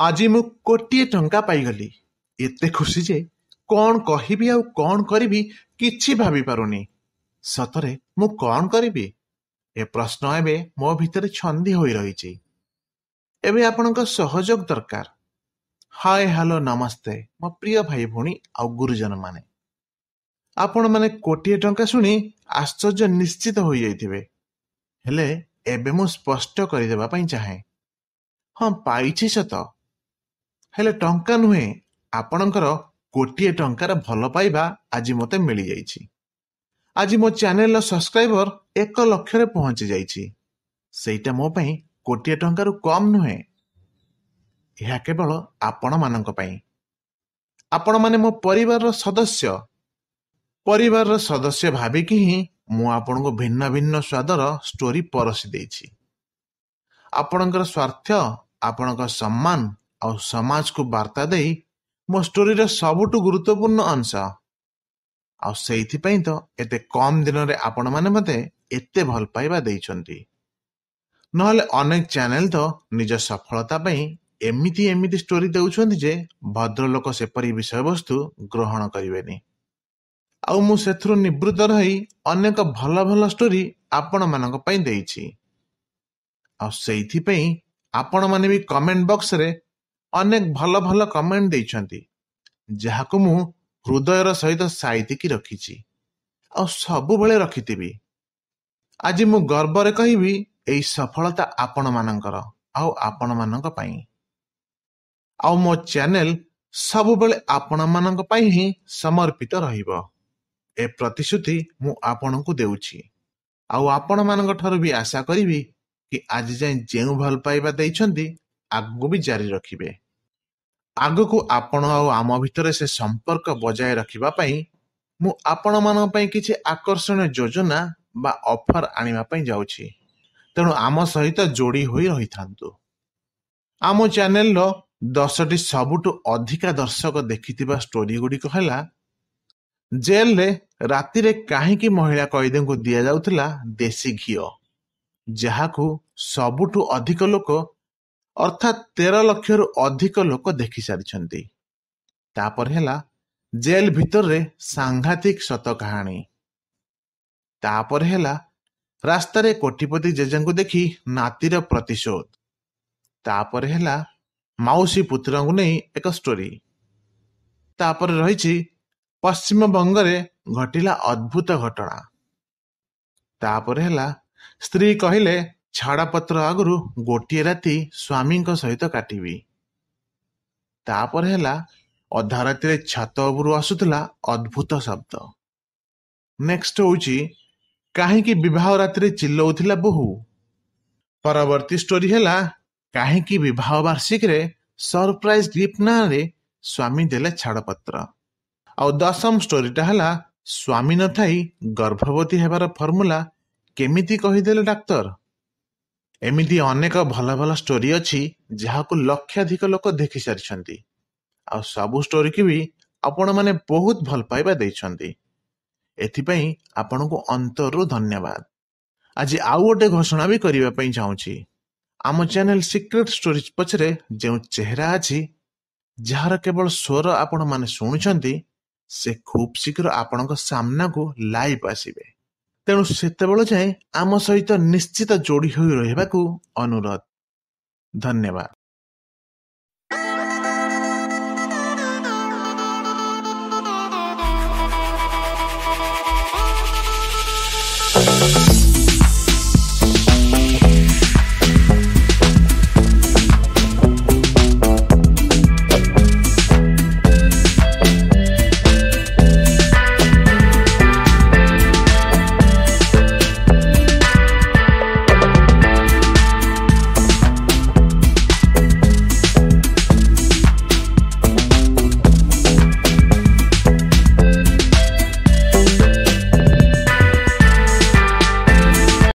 आज मु कोटिए टंका पाईगली। एते खुशी जे कौन कहिबी आउ कौन करिबी किछि भाबी पारुनी। सतरे मु कौन करिबी ए प्रश्न एबे मो भितरे छंदी होई रहिछि। एबे आपनका सहयोग दरकार। हाय हेलो नमस्ते मो प्रिय भाई भूणी आउ गुरुजन माने। आपण माने कोटिए टंका सुनी आश्चर्य निश्चित होई जाइथिबे। हेले एबे मु स्पष्ट करि देबा पई चाहे। हां पाइछि सत, हेले टंका नुहे आपणकर कोटिए टंकार भल पाइबा आज मते मिली जाइछि। आज मो चैनल सब्सक्राइबर 1 लाख रे पहुंची जाइछि। सेटा मो पई कोटिए टंकार कम नुहे। यह केवल आपण मानक पई। आपण माने मो परिवार सदस्य भाबिकी ही मु आपनको भिन्न भिन्न स्वादर स्टोरी परसी देछि। आपणकर स्वार्थ, आपणकर सम्मान और समाज को वार्ता दे मो स्टोरी रे सबुटु गुरुत्वपूर्ण अंश। आ सेइथि पई तो एते कम दिन रे आपण माने मते एते भल पाइबा देइछंती। नहले अनेक चैनल तो निज सफलता पई एमिति स्टोरी देउछंती जे भद्रलोक सेपरी विषय वस्तु ग्रहण करिवेनी। आउ मु सेथुरु निवृत्त रही अनेक भल भल स्टोरी आपण मानक पई देइछि। आ सेइथि पई आपण माने भी कमेंट बॉक्स रे अनेक भल भल कमेंट देइछंती, जहाको मु हृदयर सहित साइति की रखिछि आ सबु बेले रखितिबी। आज मु गर्व रे कहिबी एई सफलता आपण मानकर आउ आपण मानक पई। आउ मो चैनल सबु बेले आपण मानक पई ही समर्पित रहिबो। ए प्रतिश्रुति मु आपनकु देउछि। आउ आपण मानक ठारू भी आशा करिबी कि आज जाय जेउ भल पाइबा देइछंती आगु भी जारी रखिबे। आगु को आपण आउ आम भितरे से संपर्क बजाय रखिबा पई मु आपण मानक पई किछि आकर्षण योजना बा ऑफर आनिबा पई जाउछि। तेणु आम सहित जोड़ी होई रहिथांतु। आम चैनल रो 10टी सबुटु अधिका दर्शक देखिथिबा स्टोरी गुडी कहला जेल रे राति रे काहेकि महिला कैदी को दिया जाउथला देसी घियो, जहाकू सबुटु अधिक लोक अर्थात 13 लाख रु अधिक लोक देखि सारिछंती। तापर हेला जेल भितर रे सांघातिक सत कहानी। तापर हेला रास्ता रे कोटिपति जेजेंको देखि नातीर प्रतिशोध। तापर हेला माउसी पुत्र को नहीं एक स्टोरी। तापर रहिछि पश्चिम बंग रे घटिला अद्भुत घटना। तापर हेला स्त्री कहिले छाड़ापत्र आगुरु गोटिए राति स्वामी सहित काटिबी। तापर हेला अधा राति रे छात उपरु आसुतला अद्भुत शब्द। नेक्स्ट होउछि काहेकि विवाह राति रे चिल्लौथिला बहु। परवर्ती स्टोरी हेला काहेकि विवाह वार्षिक रे सरप्राइज गिफ्ट ना रे स्वामी देले छाड़पत्र। और 10म स्टोरीटा हेला स्वामी न थाई गर्भवती हेबार फर्मुला केमिति कहिदेले डाक्टर। एमिति अनेक भल भल स्टोरी अछि जहाको लक्षाधिक लोक देखि सारिछंती। आ सबु स्टोरी की भी आपण माने बहुत भल पाइबा देइछंती। एथि पई आपनको अंतरु धन्यवाद। आज आउ गोटे घोषणा भी करिबा पई चाहूछि। आम चैनल सीक्रेट स्टोरीज पछरे जो चेहरा अछि जहार केवल स्वर आपण माने सुनुछंती से खूब शीघ्र आपणक सामना को लाइव आसीबे। तेणु सेतेबेले जाए आम सहित निश्चित जोड़ी होई रहिबाकू अनुरोध। धन्यवाद।